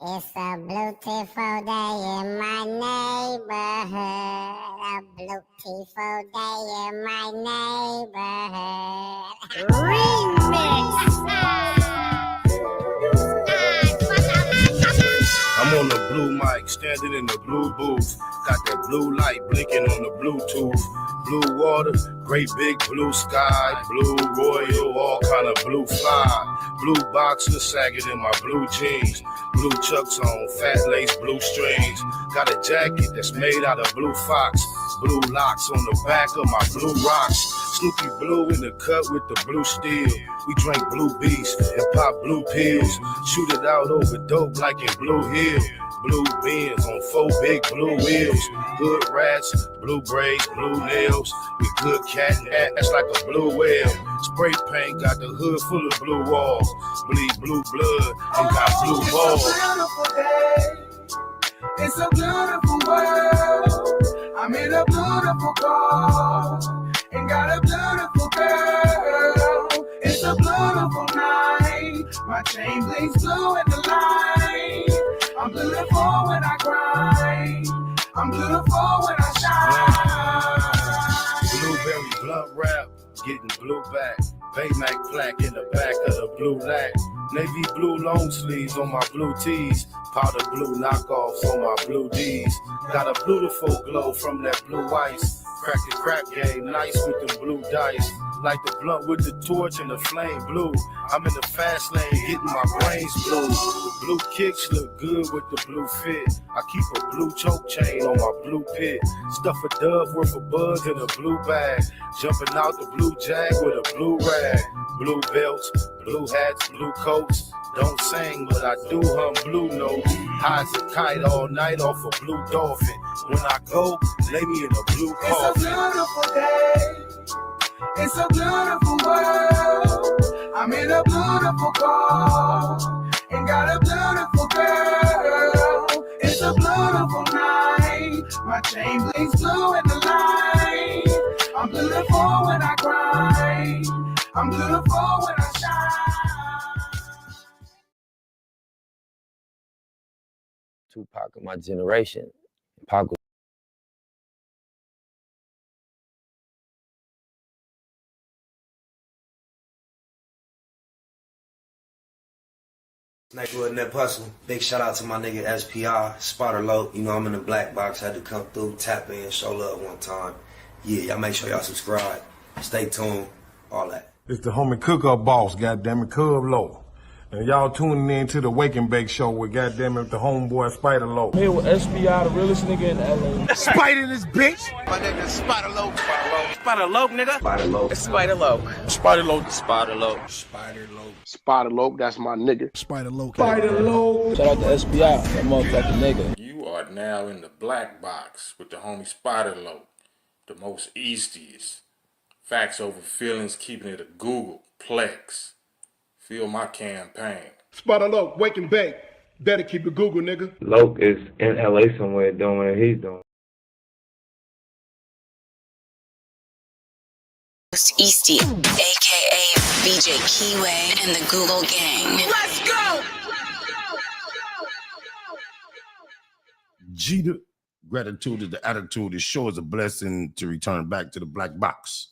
It's a beautiful day in my neighborhood. A beautiful day in my neighborhood. Remix! I'm on the blue mic, standing in the blue booth. Got that blue light blinking on the Bluetooth. Blue water, great big blue sky. Blue royal, all kind of blue fly. Blue boxers sagging in my blue jeans. Blue chucks on, fat lace blue strings. Got a jacket that's made out of blue fox. Blue locks on the back of my blue rocks. Snoopy blue in the cut with the blue steel. We drink blue beast and pop blue pills. Shoot it out over dope like in Blue Hill. Blue Benz on 4 big blue wheels. Good rats, blue braids, blue nails. With good cat and ass like a blue whale. Spray paint got the hood full of blue walls. Bleed blue blood and got blue balls. It's a beautiful world. I'm in a beautiful car and got a beautiful girl. It's a beautiful night. My chain blinks blue in the light. I'm beautiful when I cry. I'm beautiful when I shine. Blueberry blunt wrap, getting blue back. Baymax plaque in the back of the blue lack. Navy blue long sleeves on my blue tees. Powder blue knockoffs on my blue D's. Got a beautiful glow from that blue ice. Crack the crap game, nice with the blue dice. Like the blunt with the torch and the flame blue. I'm in the fast lane getting my brains blue. The blue kicks look good with the blue fit. I keep a blue choke chain on my blue pit. Stuff a dove worth of bugs in a blue bag. Jumping out the blue jag with a blue rag. Blue belts, blue hats, blue coats. Don't sing, but I do hum blue notes. High as a kite all night off a blue dolphin. When I go, lay me in a blue coffin. It's a beautiful day. It's a beautiful world. I'm in a beautiful car and got a beautiful girl. It's a beautiful night. My chain blinks blue in the light. I'm beautiful when I cry. I'm beautiful when I shine. Tupac of my generation. Pac was Nigga in that hustle. Big shout out to my nigga SP3, Spotter Low. You know I'm in the black box. Had to come through, tap in, show love one time. Yeah, y'all make sure y'all subscribe. Stay tuned. All that. It's the homie cook-up boss, goddammit, Cub Low. And y'all tuning in to the Wake and Bake Show with goddammit the homeboy Spider Low. I'm here with SP3, the realest nigga in LA. Spider this bitch! My nigga Spider Low. Spider Low, nigga. Spider Low. Spider Low. Spider Low. Spider Low. Spider Low. Spider Low, that's my nigga. Spider Low. Spider Low. Shout out to SP3, that motherfucking nigga. You are now in the black box with the homie Spider Low, the most eastiest. Facts over feelings, keeping it a Google Plex. Feel my campaign. Spider Low, Wake and Bake. Better keep it Google, nigga. Loke is in LA somewhere doing what he's doing. Eastie, aka BJ Keyway and the Google Gang. Let's go! Jeter, gratitude is the attitude. It sure is a blessing to return back to the black box.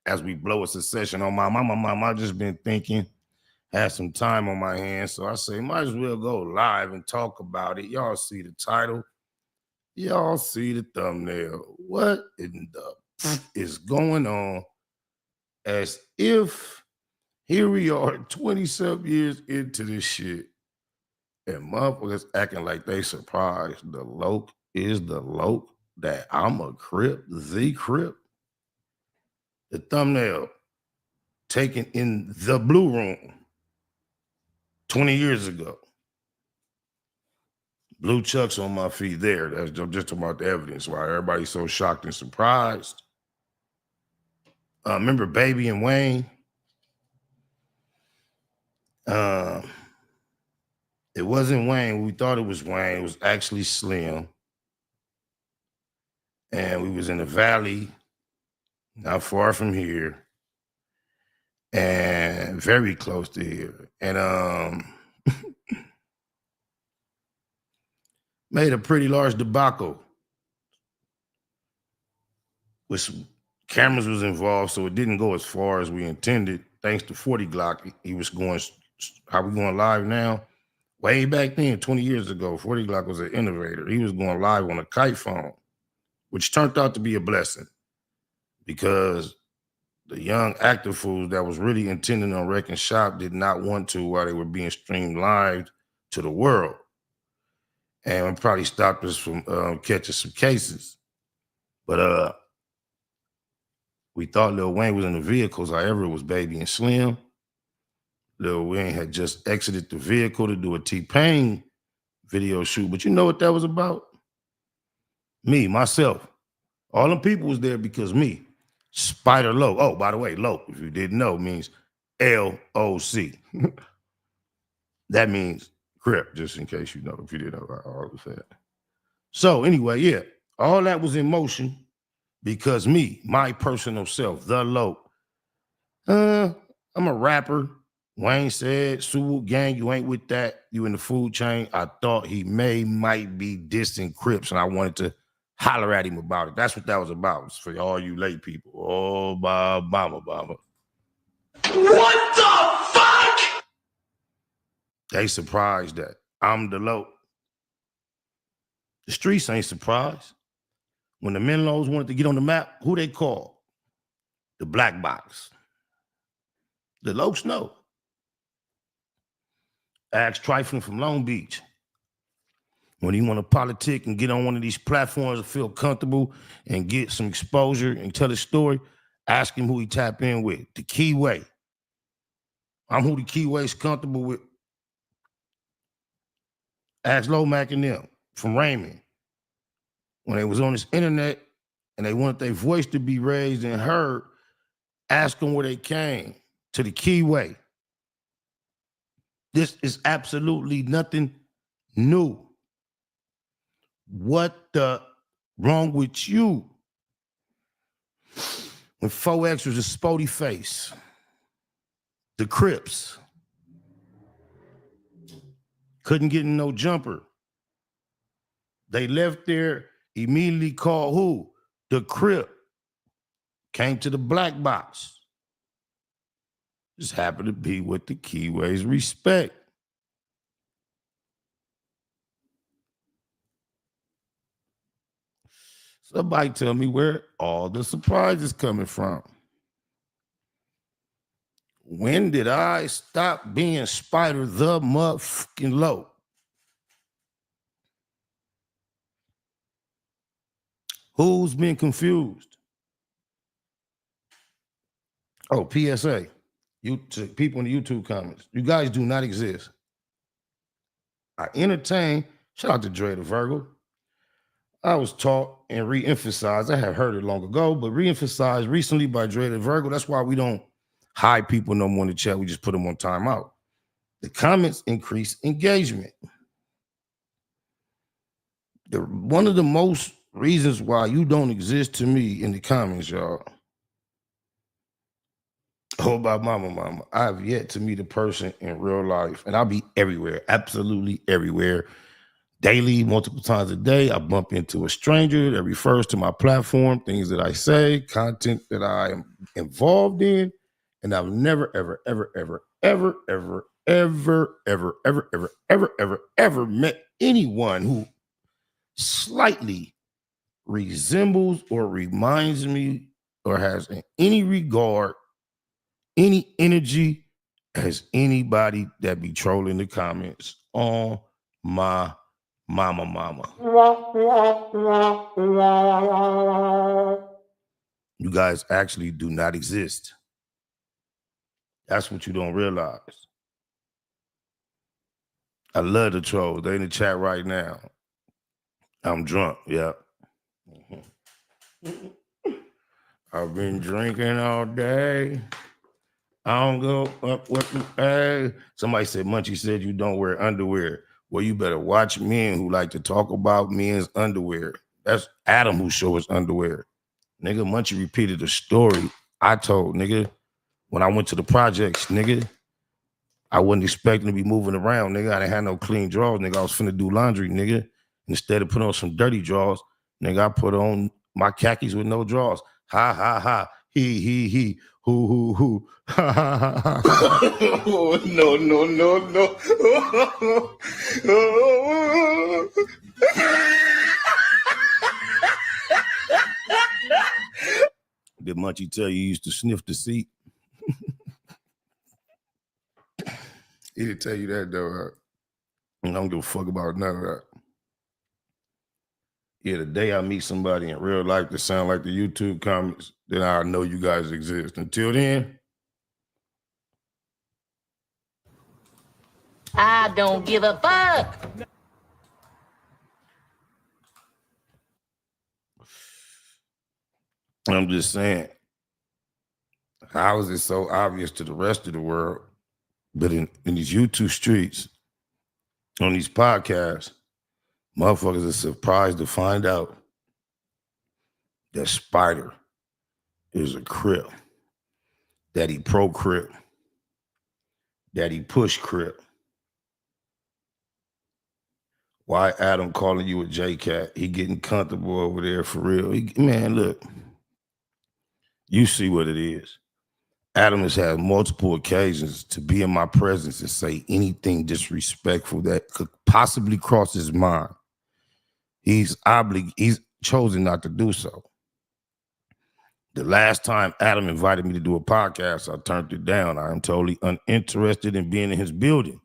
As we blow a succession on my mama, I just been thinking, had some time on my hands, so I say, might as well go live and talk about it. Y'all see the title. Y'all see the thumbnail. What in the is going on? As if here we are 27 years into this shit, and motherfuckers acting like they surprised. The Loke is the Loke that I'm a Crip, the Crip. The thumbnail taken in the Blue Room 20 years ago. Blue chucks on my feet there. That's just about the evidence why everybody's so shocked and surprised. Remember Baby and Wayne? It wasn't Wayne. We thought it was Wayne. It was actually Slim. And we was in the valley, not far from here, and very close to here. And made a pretty large debacle. With some cameras was involved, so it didn't go as far as we intended. Thanks to 40 Glock, he was going, how we going live now? Way back then, 20 years ago, 40 Glock was an innovator. He was going live on a kite phone, which turned out to be a blessing because the young active fools that was really intending on wrecking shop did not want to while they were being streamed live to the world. And it probably stopped us from catching some cases. But we thought Lil Wayne was in the vehicles. However, it was Baby and Slim. Lil Wayne had just exited the vehicle to do a T-Pain video shoot. But you know what that was about? Me, myself. All them people was there because me. Spider Loc. Oh, by the way, Loc, if you didn't know, means L-O-C. That means Crip, just in case you know, if you didn't know, I always said that. So anyway, yeah, all that was in motion because me, my personal self, the Loc. I'm a rapper. Wayne said, Sue gang, you ain't with that. You in the food chain. I thought he might be dissing Crips, and I wanted to holler at him about it. That's what that was about. It's for all you late people. Oh, Obama. What the fuck? They surprised that I'm the Loc. The streets ain't surprised. When the Menlos wanted to get on the map, who they called? The black box. The Locs know. Ask Trifling from Long Beach. When he want to politic and get on one of these platforms and feel comfortable and get some exposure and tell his story, ask him who he tap in with. The Keyway. I'm who the Keyway's comfortable with. Ask Lomac and them from Raymond. When they was on this internet and they wanted their voice to be raised and heard, ask them where they came, to the Keyway. This is absolutely nothing new. What the wrong with you? When 4X was a spotty face, the Crips couldn't get in no jumper. They left there, immediately called who? The Crip. Came to the black box. Just happened to be what the Keyways respect. Somebody tell me where all the surprises coming from. When did I stop being Spider the motherfucking Loc? Who's been confused? Oh, PSA. You to people in the YouTube comments. You guys do not exist. I entertain. Shout out to Dre the Virgo. I was taught and re-emphasized. I have heard it long ago, but re-emphasized recently by Dre the Virgo. That's why we don't hide people no more in the chat. We just put them on timeout. The comments increase engagement. One of the most reasons why you don't exist to me in the comments, y'all. Oh, by mama. I have yet to meet a person in real life, and I'll be everywhere, absolutely everywhere. Daily, multiple times a day, I bump into a stranger that refers to my platform, things that I say, content that I am involved in, and I've never, ever met anyone who slightly resembles or reminds me or has any regard, any energy as anybody that be trolling the comments on my mama. You guys actually do not exist. That's what you don't realize. I love the trolls. They're in the chat right now. I'm drunk, yeah. I've been drinking all day. I don't go up with the hey. Somebody said, Munchie said you don't wear underwear. Well, you better watch men who like to talk about men's underwear. That's Adam who show his underwear. Nigga, Munchie repeated a story I told, nigga, when I went to the projects, nigga. I wasn't expecting to be moving around, nigga. I didn't have no clean drawers, nigga. I was finna do laundry, nigga. Instead of putting on some dirty drawers, nigga, I put on my khakis with no drawers. Ha, ha, ha. He. Hoo. Ha, ha, ha, ha. Oh, no. Did Munchie tell you used to sniff the seat? He didn't tell you that, though. Right? I don't give a fuck about none of that. Yeah, the day I meet somebody in real life that sound like the YouTube comments, then I know you guys exist. Until then, I don't give a fuck. I'm just saying, how is it so obvious to the rest of the world? But in these YouTube streets, on these podcasts, motherfuckers are surprised to find out that Spider is a Crip, that he pro Crip, that he push Crip. Why Adam calling you a J-Cat? He getting comfortable over there for real. Man, look, you see what it is. Adam has had multiple occasions to be in my presence and say anything disrespectful that could possibly cross his mind. He's chosen not to do so. The last time Adam invited me to do a podcast, I turned it down. I am totally uninterested in being in his building.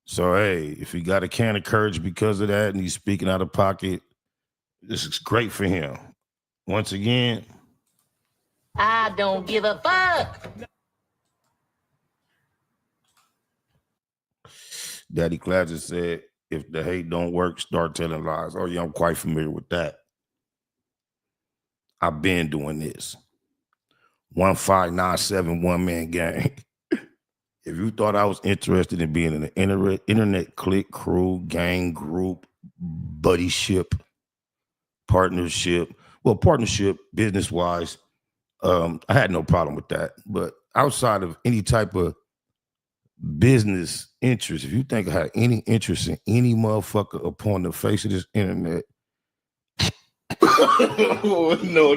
So, hey, if he got a can of courage because of that and he's speaking out of pocket, this is great for him. Once again, I don't give a fuck. Daddy Classic said, if the hate don't work, start telling lies. Oh, yeah, I'm quite familiar with that. I've been doing this. 1597 one-man gang. If you thought I was interested in being in an internet clique, crew, gang, group, buddyship, partnership, business-wise, I had no problem with that. But outside of any type of business interest, if you think I had any interest in any motherfucker upon the face of this internet, Oh, no.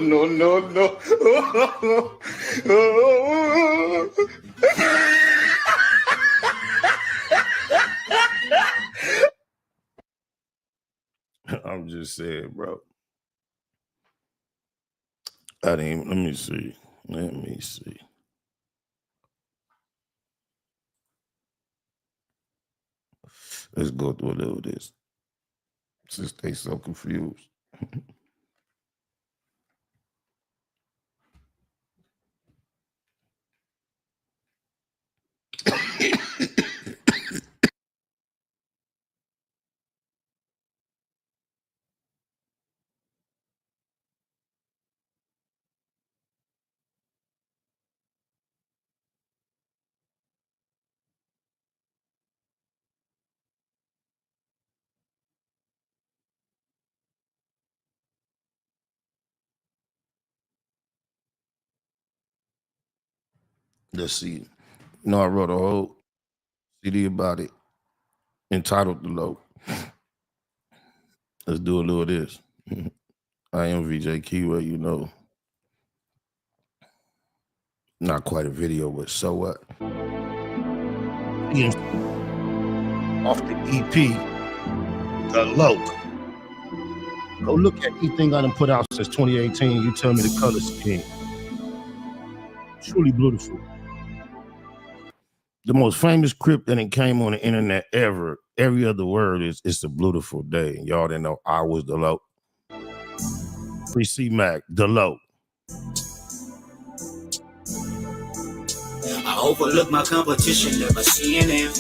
I'm just saying, bro. Let me see. Let's go through a little of this. Since they so confused. Let's see. I wrote a whole CD about it, entitled The Low. Let's do a little of this. I am VJ Keyway, Not quite a video, but so what? Off the EP, The Low. Go look at anything I done put out since 2018. You tell me the color scheme. Truly beautiful. The most famous Crip that came on the internet ever. Every other word is "It's a Beautiful Day." And y'all didn't know I was The Low. Free C-Mac, The Low. I overlook my competition, never seeing them.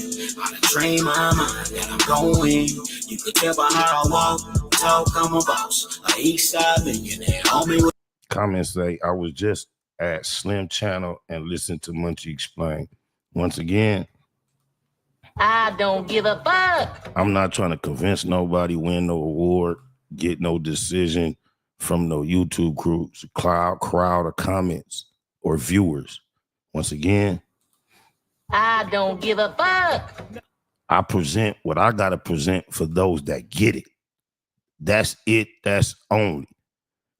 I done train my mind that I'm going. You could tell by how I walk, talk, I'm a boss. A east side millionaire, homie. Comments say, I was just at Slim Channel and listened to Munchie explain. Once again, I don't give a fuck. I'm not trying to convince nobody, win no award, get no decision from no YouTube groups, crowd of comments or viewers. Once again, I don't give a fuck. I present what I gotta present for those that get it. That's it. That's only.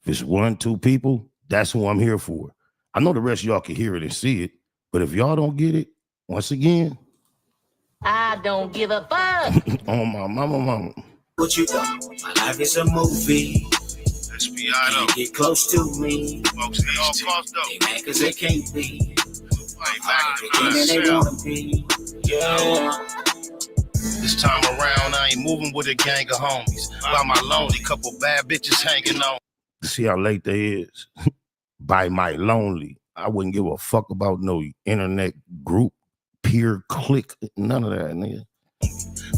If it's 1, 2 people, that's who I'm here for. I know the rest of y'all can hear it and see it, but if y'all don't get it, once again, I don't give a fuck. on my mama. What you thought? My life is a movie. SPI Can't get close to me. Folks, they all crossed up. They mad cause they can't be. Everything they wanna be. Yeah. This time around, I ain't moving with a gang of homies. By my lonely, couple bad bitches hanging on. See how late they is? By my lonely. I wouldn't give a fuck about no internet group, peer, clique, none of that, nigga.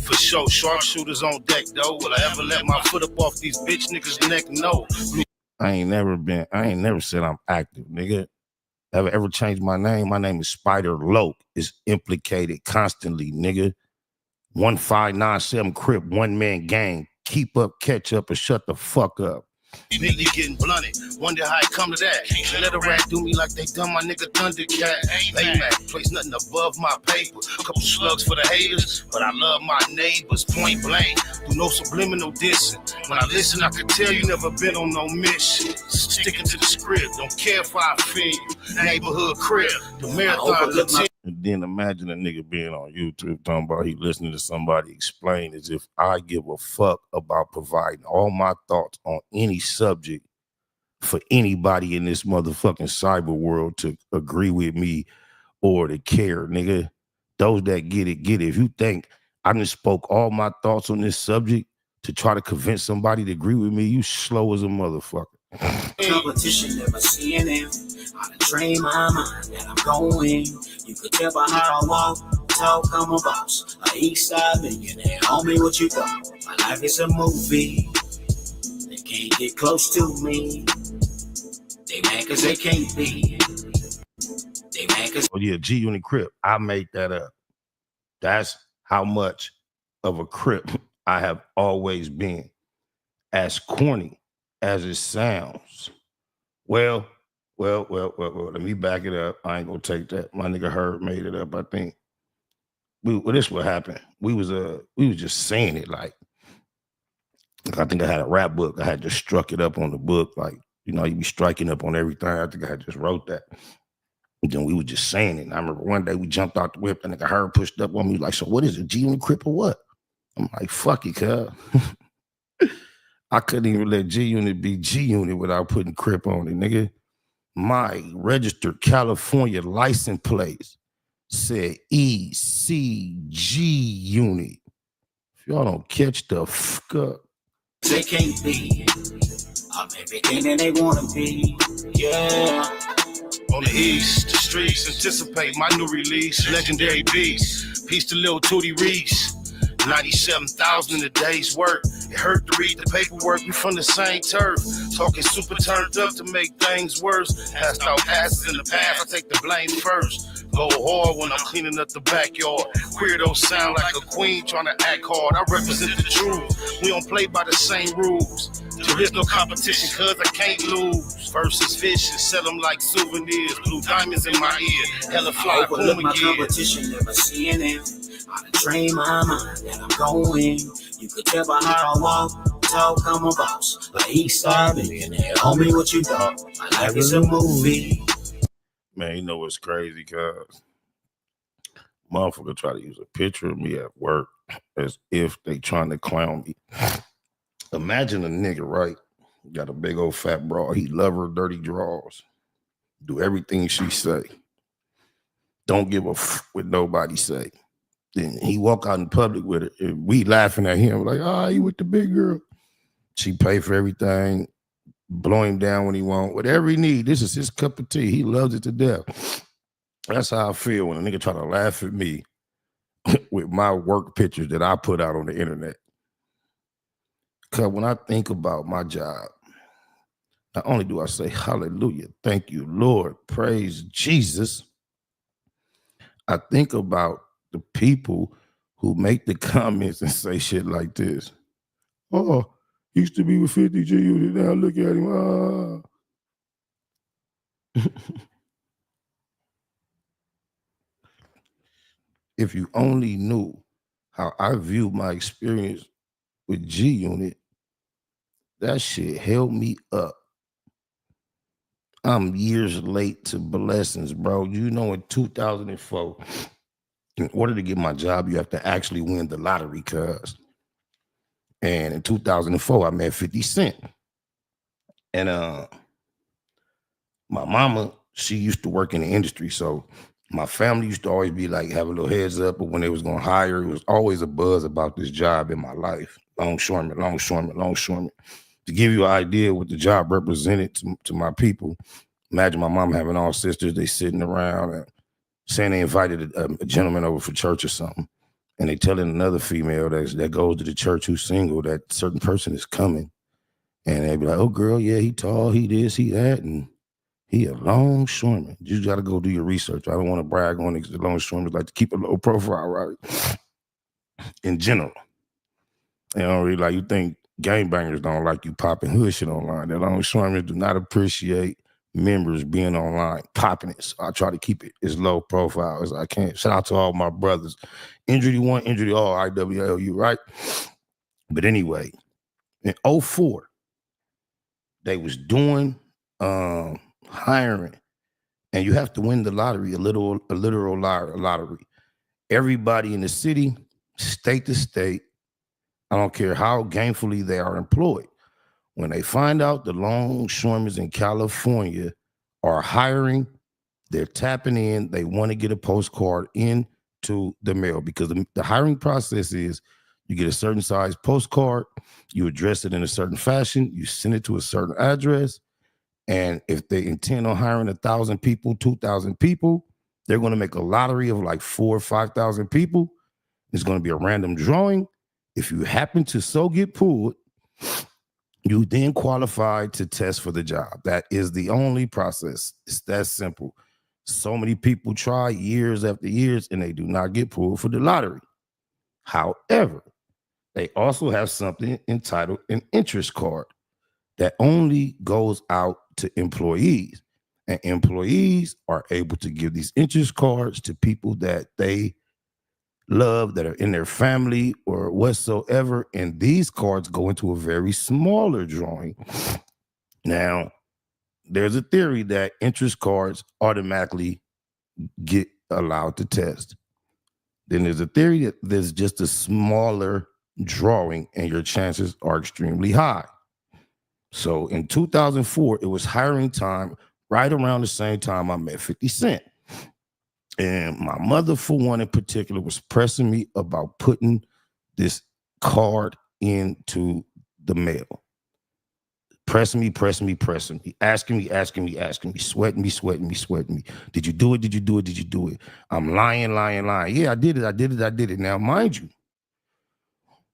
For sure, sharpshooters on deck, though. Will I ever let my foot up off these bitch niggas' neck? No. I ain't never said I'm active, nigga. Ever changed my name? My name is Spider LOEC. It's implicated constantly, nigga. 1597 Crip, one man gang. Keep up, catch up, and shut the fuck up. Nigga getting blunted. Wonder how it come to that. Can't let a rat do me like they done my nigga Thundercat. Baymax, place nothing above my paper. A couple slugs for the haters, but I love my neighbors. Point blank, do no subliminal dissing. When I listen, I can tell you never been on no mission. Sticking to the script, don't care if I offend you. Neighborhood crib, the marathon continue. And then imagine a nigga being on YouTube talking about he listening to somebody explain as if I give a fuck about providing all my thoughts on any subject for anybody in this motherfucking cyber world to agree with me or to care, nigga. Those that get it, get it. If you think I just spoke all my thoughts on this subject to try to convince somebody to agree with me, you slow as a motherfucker. Competition never seeing them. I done train my mind that I'm going. You could tell by how I walk, talk, I'm a boss. A east side millionaire. Homie, what you thought? My life is a movie. They can't get close to me. They mad cause they can't be. They mad cause... Oh yeah, G-Unit Crip. I made that up. That's how much of a Crip I have always been. As corny as it sounds. Well, let me back it up. I ain't gonna take that. My nigga Herb made it up, I think. This what happened. We was just saying it like I think I had a rap book. I had just struck it up on the book. Like, you know, you be striking up on everything. I think I had just wrote that. And then we were just saying it. And I remember one day we jumped out the whip and nigga Herb pushed up on me like, so what is it, G-Unit Crip or what? I'm like, fuck it, cuz. I couldn't even let G-Unit be G-Unit without putting Crip on it, nigga. My registered California license plate said ECG unit. If y'all don't catch the fuck up. They can't be. I'm everything that they wanna be. Yeah. On the east, the streets anticipate my new release. Legendary beast. Peace to Lil Tootie Reese. 97,000 in a day's work. It hurt to read the paperwork. We from the same turf. Talking super turned up to make things worse. Passed out passes in the past. I take the blame first. Go hard when I'm cleaning up the backyard. Weirdos sound like a queen trying to act hard. I represent the truth. We don't play by the same rules. There is no competition cause I can't lose. Versus fish and sell them like souvenirs. Blue diamonds in my ear. Hella fly boom my again. competition never seeing them. I done train my mind that I'm going. You could tell by how I walk, talk, I'm a boss. Like east side millionaire. Homie, what you thought? My life is a movie. Man, you know what's crazy, cuz motherfucker try to use a picture of me at work as if they trying to clown me. Imagine a nigga, right? Got a big old fat broad. He love her dirty drawers. Do everything she say. Don't give a f what nobody say. Then he walk out in public with it. And we laughing at him like, you with the big girl. She pay for everything. Blow him down when he want. Whatever he need. This is his cup of tea. He loves it to death. That's how I feel when a nigga try to laugh at me with my work pictures that I put out on the internet. Because when I think about my job, not only do I say, hallelujah, thank you, Lord, praise Jesus, I think about the people who make the comments and say shit like this. Oh, used to be with 50 G Unit, now look at him. If you only knew how I viewed my experience with G Unit, that shit held me up. I'm years late to blessings, bro. You know, in 2004, in order to get my job, you have to actually win the lottery, cuz. And in 2004, I met 50 Cent. And my mama, she used to work in the industry. So my family used to always be like, have a little heads up. But when they was going to hire, it was always a buzz about this job in my life. Longshoreman, longshoreman, longshoreman. To give you an idea what the job represented to my people, imagine my mom having all sisters, they sitting around and saying they invited a gentleman over for church or something. And they telling another female that goes to the church who's single that certain person is coming. And they be like, oh, girl, yeah, he tall, he this, he that, and he a longshoreman. You got to go do your research. I don't want to brag on it because the longshoremen like to keep a low profile, right? In general. You know, really, like you think gangbangers don't like you popping hood shit online. The longshoremen do not appreciate members being online, popping it. So I try to keep it as low profile as I can. Shout out to all my brothers. Injury one, injury all, IWLU, right? But anyway, in 2004, they was doing hiring, and you have to win the lottery, a literal lottery. Everybody in the city, state to state, I don't care how gainfully they are employed. When they find out the longshoremen in California are hiring, they're tapping in, they want to get a postcard into the mail because the hiring process is you get a certain size postcard, you address it in a certain fashion, you send it to a certain address, and if they intend on hiring 1,000 people, 2,000 people, they're going to make a lottery of like 4,000 or 5,000 people. It's going to be a random drawing. If you happen to so get pulled, you then qualify to test for the job. That is the only process. It's that simple. So many people try years after years and they do not get pulled for the lottery. However, they also have something entitled an interest card that only goes out to employees. And employees are able to give these interest cards to people that they love, that are in their family or whatsoever. And these cards go into a very smaller drawing. Now, there's a theory that interest cards automatically get allowed to test. Then there's a theory that there's just a smaller drawing and your chances are extremely high. So in 2004, it was hiring time right around the same time I met 50 Cent. And my mother, for one in particular, was pressing me about putting this card into the mail. Pressing me, asking me, sweating me. Did you do it? I'm lying. Yeah, I did it. Now, mind you,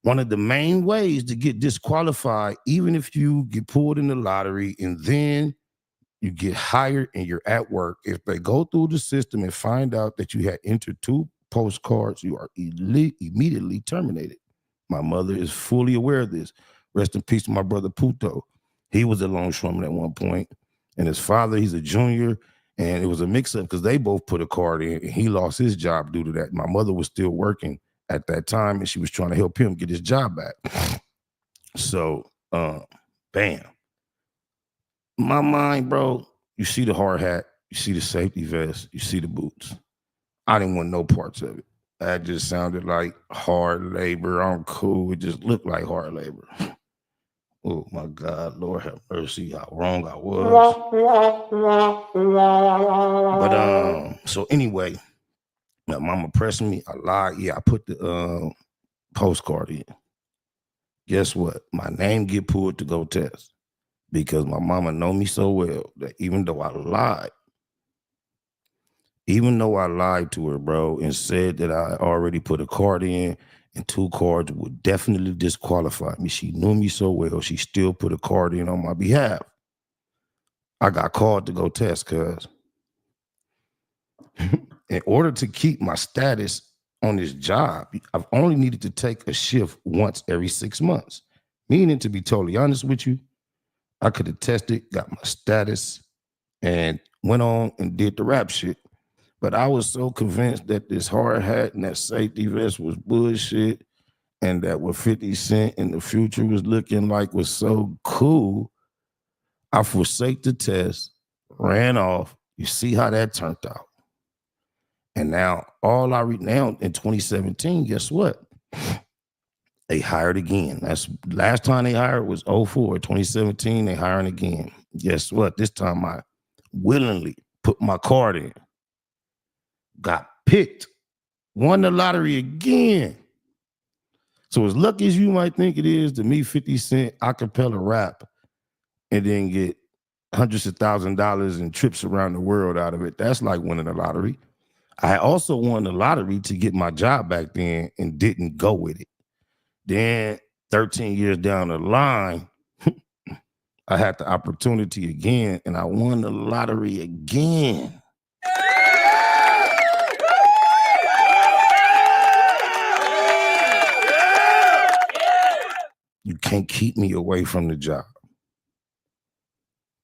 one of the main ways to get disqualified, even if you get pulled in the lottery and then you get hired and you're at work, if they go through the system and find out that you had entered 2 postcards, you are immediately terminated. My mother is fully aware of this. Rest in peace to my brother Puto. He was a longshoreman at one point, and his father, he's a junior, and it was a mix-up because they both put a card in, and he lost his job due to that. My mother was still working at that time, and she was trying to help him get his job back. So, bam. My mind, bro, you see the hard hat, you see the safety vest, you see the boots. I didn't want no parts of it. That just sounded like hard labor. I'm cool. It just looked like hard labor. Oh, my God, Lord have mercy, how wrong I was. But, so anyway, my mama pressing me. I lied. Yeah, I put the postcard in. Guess what? My name get pulled to go test. Because my mama know me so well that even though I lied to her, bro, and said that I already put a card in and 2 cards would definitely disqualify me. She knew me so well, she still put a card in on my behalf. I got called to go test, cuz. In order to keep my status on this job, I've only needed to take a shift once every 6 months. Meaning, to be totally honest with you, I could have tested, got my status, and went on and did the rap shit. But I was so convinced that this hard hat and that safety vest was bullshit, and that what 50 Cent in the future was looking like was so cool, I forsake the test, ran off. You see how that turned out. And now now in 2017, guess what? They hired again. That's last time they hired was 04. 2017, they hiring again. Guess what? This time I willingly put my card in. Got picked. Won the lottery again. So as lucky as you might think it is to meet 50 Cent acapella rap and then get hundreds of $1,000s and trips around the world out of it, that's like winning the lottery. I also won the lottery to get my job back then and didn't go with it. Then 13 years down the line, I had the opportunity again and I won the lottery again. You can't keep me away from the job.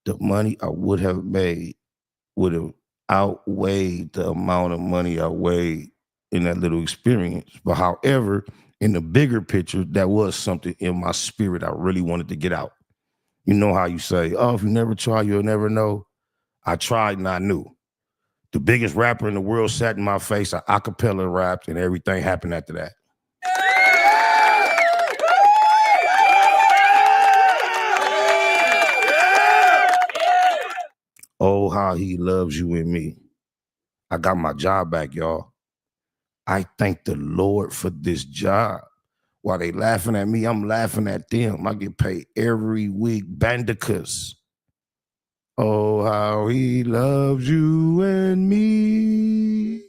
The money I would have made would have outweighed the amount of money I weighed in that little experience. But however, in the bigger picture, that was something in my spirit I really wanted to get out. You know how you say, oh, if you never try, you'll never know. I tried and I knew. The biggest rapper in the world sat in my face, I acapella rapped, and everything happened after that. Oh, how he loves you and me. I got my job back, y'all. I thank the Lord for this job. While they laughing at me, I'm laughing at them. I get paid every week, bandicus. Oh, how he loves you and me.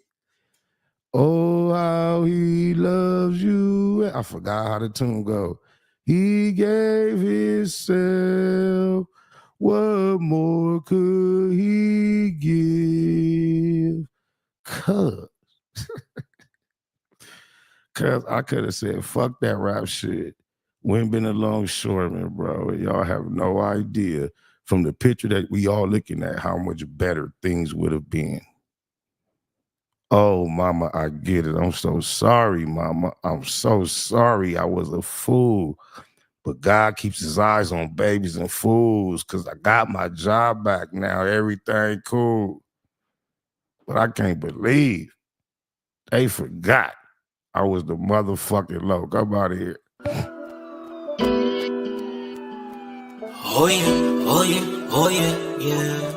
Oh, how he loves you. I forgot how the tune go. He gave himself. What more could he give? Cuz I could have said, fuck that rap shit. Wouldn't been a longshoreman, bro. Y'all have no idea from the picture that we all looking at how much better things would have been. Oh, mama, I get it. I'm so sorry, mama. I'm so sorry. I was a fool. But God keeps his eyes on babies and fools because I got my job back now. Everything cool. But I can't believe they forgot I was the motherfucking low. Come out of here. Oh yeah, oh yeah, oh yeah, yeah.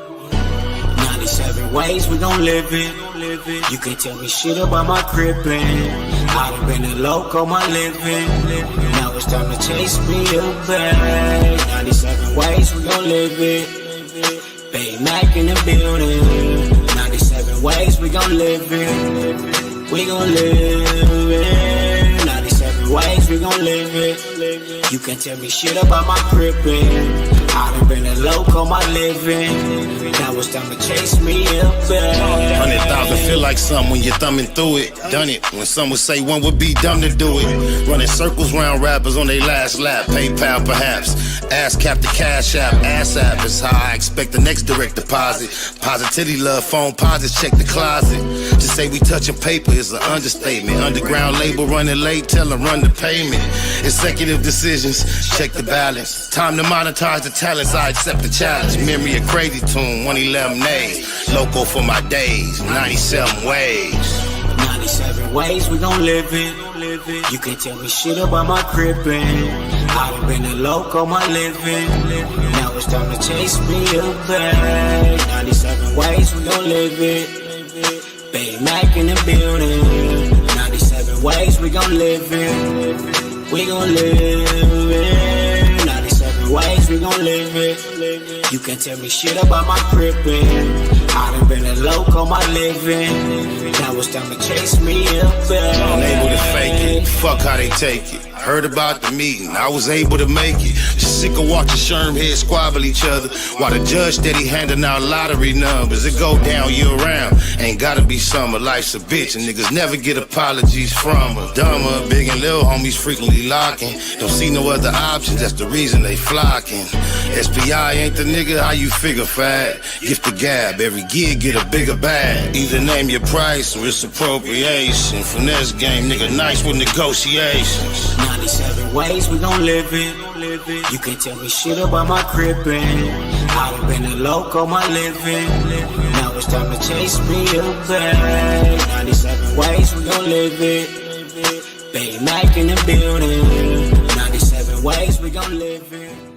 97 ways we gon' live it. You can't tell me shit about my crippin'. I done been a loco my living. Now it's time to chase me away. 97 ways we gon' live it. Bay Mac in the building. 97 ways we gon' live it. We gon' live it. 97 ways we gon' live it. You can't tell me shit about my crippin'. I done been a loco my living. Now it's time to chase me up. 100,000 feel like something when you're thumbing through it. Done it when some would say one would be dumb to do it. Running circles round rappers on their last lap. PayPal perhaps. Ass cap the cash app. Ass app is how I expect the next direct deposit. Positivity love phone posits check the closet. To say we touching paper is an understatement. Underground label running late, tell them run the payment. Executive decisions, check the balance. Time to monetize the talents, I accept the challenge. Memory a crazy tune, 111 days. Local for my days, 97 ways. 97 ways we gon' live it. You can't tell me shit about my crippin'. I done been a loco my living. Now it's time to chase me away. 97 ways we gon' live it. Bay Mac in the building. 97 ways we gon' live it. We gon' live it. 97 ways we gon' live it. You can't tell me shit about my crippin'. I done been a loco my living. Now it's time to chase me up. Unable to fake it, fuck how they take it. Heard about the meeting, I was able to make it. Sick of watching Sherm heads squabble each other while the judge steady handing out lottery numbers. It go down year round, ain't gotta be summer. Life's a bitch and niggas never get apologies from her. Dumber, big and little homies frequently locking. Don't see no other options, that's the reason they flocking. SPI ain't the nigga, how you figure fat? Gift the gab, every gig get a bigger bag. Either name your price or it's appropriation. Finesse game, nigga nice with negotiations. 97 ways we gon' live it. You can't tell me shit about my crippin'. I done been a loco my living. Now it's time to chase me a bag. 97 ways we gon' live it. Baby Mac in the building. 97 ways we gon' live it.